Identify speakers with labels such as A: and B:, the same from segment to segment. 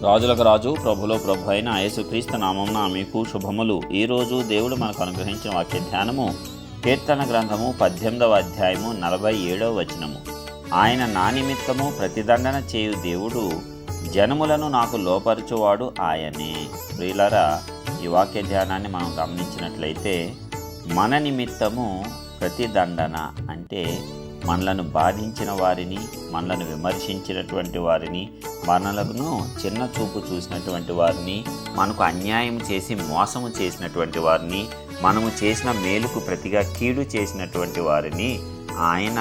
A: రాజులకు రాజు ప్రభులో ప్రభు అయిన యేసుక్రీస్తు నామమున మీకు శుభములు. ఈరోజు దేవుడు మనకు అనుగ్రహించిన వాక్య ధ్యానము కీర్తన గ్రంథము 18వ అధ్యాయము 47వ వచనము. ఆయన నా నిమిత్తము ప్రతిదండన చేయు దేవుడు, జనములను నాకు లోపరచువాడు ఆయనే. ప్రియులారా, ఈ వాక్య ధ్యానాన్ని మనం గమనించినట్లయితే మన నిమిత్తము ప్రతిదండన అంటే మనలను బాధించిన వారిని, మనలను విమర్శించినటువంటి వారిని, మనలను చిన్న చూపు చూసినటువంటి వారిని, మనకు అన్యాయం చేసి మోసము చేసినటువంటి వారిని, మనము చేసిన మేలుకు ప్రతిగా కీడు చేసినటువంటి వారిని ఆయన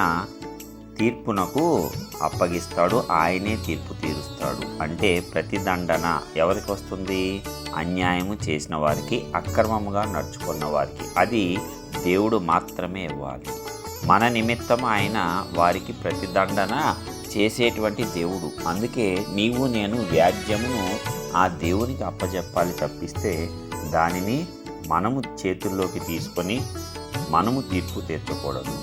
A: తీర్పునకు అప్పగిస్తాడు. ఆయనే తీర్పు తీరుస్తాడు. అంటే ప్రతిదండన ఎవరికి వస్తుంది? అన్యాయము చేసిన వారికి, అక్రమముగా నడుచుకున్న వారికి. అది దేవుడు మాత్రమే ఇవ్వాలి. మన నిమిత్తం ఆయన వారికి ప్రతిదండన చేసేటువంటి దేవుడు. అందుకే నీవు నేను వ్యాజ్యమును ఆ దేవునికి అప్పజెప్పాలి తప్పిస్తే దానిని మనము చేతుల్లోకి తీసుకొని మనము తీర్పు తీర్చకూడదు.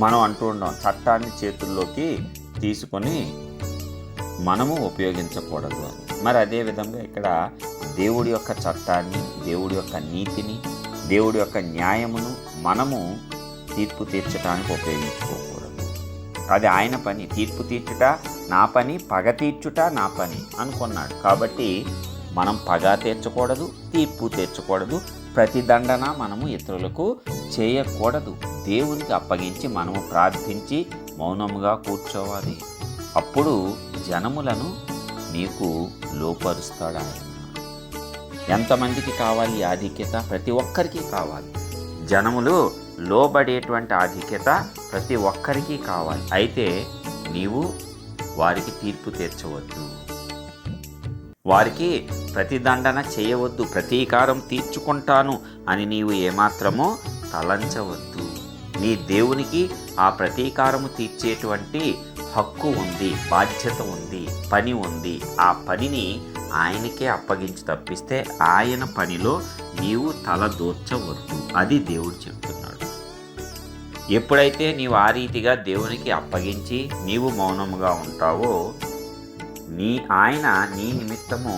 A: మనం అంటూ ఉన్నాం, చట్టాన్ని చేతుల్లోకి తీసుకొని మనము ఉపయోగించకూడదు అని. మరి అదేవిధంగా ఇక్కడ దేవుడి యొక్క చట్టాన్ని, దేవుడి యొక్క నీతిని, దేవుడి యొక్క న్యాయమును మనము తీర్పు తీర్చడానికి ఉపయోగించుకోకూడదు. అది ఆయన పని. తీర్పు తీర్చుట నా పని, పగ తీర్చుట నా పని అనుకున్నాడు. కాబట్టి మనం పగ తీర్చకూడదు, తీర్పు తీర్చకూడదు, ప్రతిదండన మనము ఇతరులకు చేయకూడదు. దేవునికి అప్పగించి మనము ప్రార్థించి మౌనముగా కూర్చోవాలి. అప్పుడు జనములను నీకు లోపరుస్తాడు ఆయన. ఎంతమందికి కావాలి ఆధిక్యత? ప్రతి ఒక్కరికి కావాలి. జనములు లోబడేటువంటి ఆధిక్యత ప్రతి ఒక్కరికి కావాలి. అయితే నీవు వారికి తీర్పు తీర్చవద్దు, వారికి ప్రతిదండన చేయవద్దు. ప్రతీకారం తీర్చుకుంటాను అని నీవు ఏమాత్రమో తలంచవద్దు. నీ దేవునికి ఆ ప్రతీకారము తీర్చేటువంటి హక్కు ఉంది, బాధ్యత ఉంది, పని ఉంది. ఆ పనిని ఆయనకే అప్పగించి తప్పిస్తే ఆయన పనిలో నీవు తల దూర్చవద్దు. అది దేవుడు చెప్తున్నాడు. ఎప్పుడైతే నీవు ఆ రీతిగా దేవునికి అప్పగించి నీవు మౌనముగా ఉంటావో, ఆయన నీ నిమిత్తము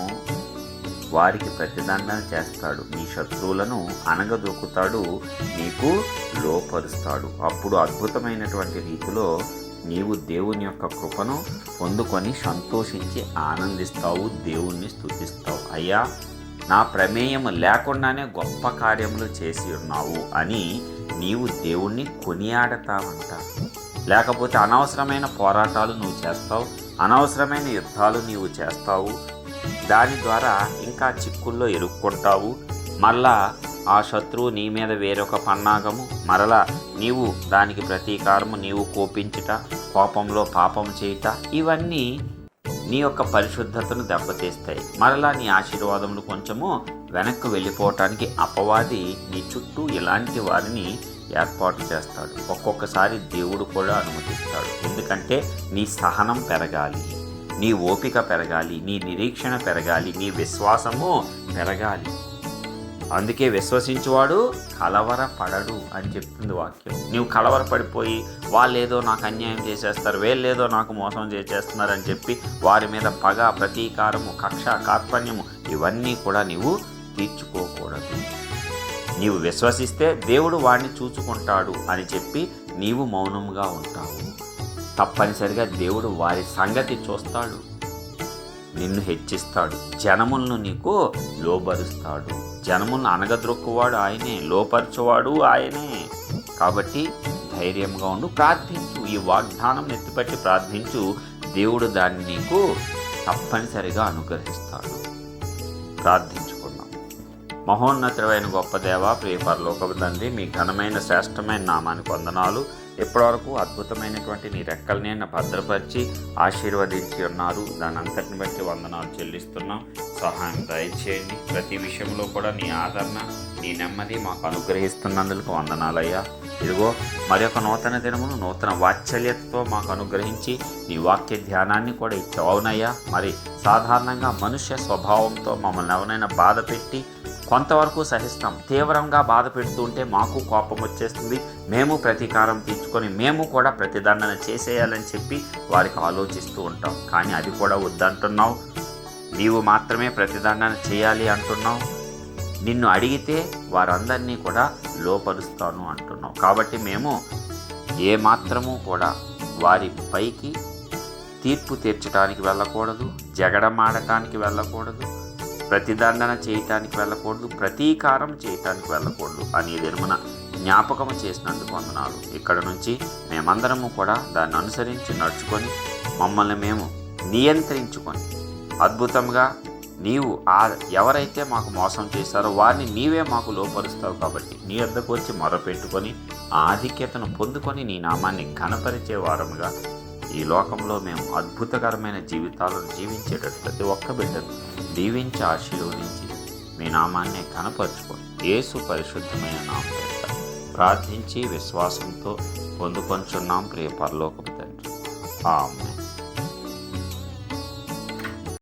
A: వారికి ప్రతిదండన చేస్తాడు. నీ శత్రువులను అణగదొక్కుతాడు, నీకు లోపరుస్తాడు. అప్పుడు అద్భుతమైనటువంటి రీతిలో నీవు దేవుని యొక్క కృపను పొందుకొని సంతోషించి ఆనందిస్తావు, దేవుణ్ణి స్తుతిస్తావు. అయ్యా, నా ప్రమేయము లేకుండానే గొప్ప కార్యములు చేసి ఉన్నావు అని నీవు దేవుణ్ణి కొనియాడతావంట. లేకపోతే అనవసరమైన పోరాటాలు నువ్వు చేస్తావు, అనవసరమైన యుద్ధాలు నీవు చేస్తావు. దాని ద్వారా ఇంకా చిక్కుల్లో ఇరుక్కుంటావు. మళ్ళా ఆ శత్రువు నీ మీద వేరొక పన్నాగము, మరలా నీవు దానికి ప్రతీకారము, నీవు కోపించుట, కోపంలో పాపం చేయుట, ఇవన్నీ నీ యొక్క పరిశుద్ధతను దెబ్బతీస్తాయి. మరలా నీ ఆశీర్వాదములు కొంచెము వెనక్కి వెళ్ళిపోవటానికి అపవాది నీ చుట్టూ ఇలాంటి వారిని ఏర్పాటు చేస్తాడు. ఒక్కొక్కసారి దేవుడు కూడా అనుమతిస్తాడు. ఎందుకంటే నీ సహనం పెరగాలి, నీ ఓపిక పెరగాలి, నీ నిరీక్షణ పెరగాలి, నీ విశ్వాసము పెరగాలి. అందుకే విశ్వసించువాడు కలవరపడడు అని చెప్తుంది వాక్యం. నీవు కలవరపడిపోయి వాళ్ళేదో నాకు అన్యాయం చేసేస్తారు, వీళ్ళేదో నాకు మోసం చేసేస్తున్నారు అని చెప్పి వారి మీద పగ, ప్రతీకారము, కక్ష, కార్పణ్యము ఇవన్నీ కూడా నీవు తీర్చుకోకూడదు. నీవు విశ్వసిస్తే దేవుడు వాడిని చూసుకుంటాడు అని చెప్పి నీవు మౌనంగా ఉంటావు. తప్పనిసరిగా దేవుడు వారి సంగతి చూస్తాడు, నిన్ను హెచ్చిస్తాడు, జనములను నీకు లోబరుస్తాడు. జనములను అనగద్రొక్కువాడు ఆయనే, లోపరచువాడు ఆయనే. కాబట్టి ధైర్యంగా ఉండు, ప్రార్థించు. ఈ వాగ్దానం ఎత్తిపట్టి ప్రార్థించు. దేవుడు దాన్ని నీకు తప్పనిసరిగా అనుగ్రహిస్తాడు. ప్రార్థించుకున్నాం. మహోన్నతుడైన గొప్ప దేవ, ప్రియ పరలోకపు తండ్రి, మీ ఘనమైన శ్రేష్టమైన నామానికి వందనాలు. ఇప్పటివరకు అద్భుతమైనటువంటి నీ రెక్కల్ని భద్రపరిచి ఆశీర్వదించి ఉన్నారు. దాని అంతటిని బట్టి వందనాలు చెల్లిస్తున్నాం. సహాయం దయచేయండి. ప్రతి విషయంలో కూడా నీ ఆదరణ, నీ నెమ్మది మాకు అనుగ్రహిస్తున్నందుకు వందనాలయ్యా. ఇదిగో మరి ఒక నూతన దినమును నూతన వాత్సల్యతతో మాకు అనుగ్రహించి నీ వాక్య ధ్యానాన్ని కూడా ఇచ్చావు. అవునయ్యా, మరి సాధారణంగా మనుష్య స్వభావంతో మమ్మల్ని ఎవరైనా బాధ పెట్టి కొంతవరకు సహిస్తాం. తీవ్రంగా బాధ పెడుతూ ఉంటే మాకు కోపం వచ్చేస్తుంది. మేము ప్రతీకారం తీర్చుకొని మేము కూడా ప్రతిదండన చేసేయాలని చెప్పి వారికి ఆలోచిస్తూ ఉంటాం. కానీ అది కూడా వద్దంటున్నావు. నీవు మాత్రమే ప్రతిదండన చేయాలి అంటున్నావు. నిన్ను అడిగితే వారందరినీ కూడా లోపరుస్తాను అంటున్నావు. కాబట్టి మేము ఏమాత్రము కూడా వారి పైకి తీర్పు తీర్చడానికి వెళ్ళకూడదు, జగడమాడటానికి వెళ్ళకూడదు, ప్రతిదండన చేయటానికి వెళ్ళకూడదు, ప్రతీకారం చేయటానికి వెళ్ళకూడదు అని దినమున జ్ఞాపకము చేసినందుకు వందనాలు. ఇక్కడ నుంచి మేమందరము కూడా దాన్ని అనుసరించి నడుచుకొని మమ్మల్ని మేము నియంత్రించుకొని అద్భుతంగా నీవు ఎవరైతే మాకు మోసం చేశారో వారిని నీవే మాకు లోపరుస్తావు. కాబట్టి నీ వద్దకు వచ్చి మొరపెట్టుకొని ఆ ఆధిక్యతను పొందుకొని నీ నామాన్ని ఘనపరిచే వారముగా ఈ లోకంలో మేము అద్భుతకరమైన జీవితాలను జీవించేటట్టు ప్రతి ఒక్క బిడ్డను దీవించి ఆశీర్వదించి మీ నామాన్ని ఘనపరుచుకొని యేసు పరిశుద్ధమైన నామం ప్రార్థించి విశ్వాసంతో పొందుకొంచున్నాం ప్రియ పరలోకపు తండ్రి. ఆమేన్.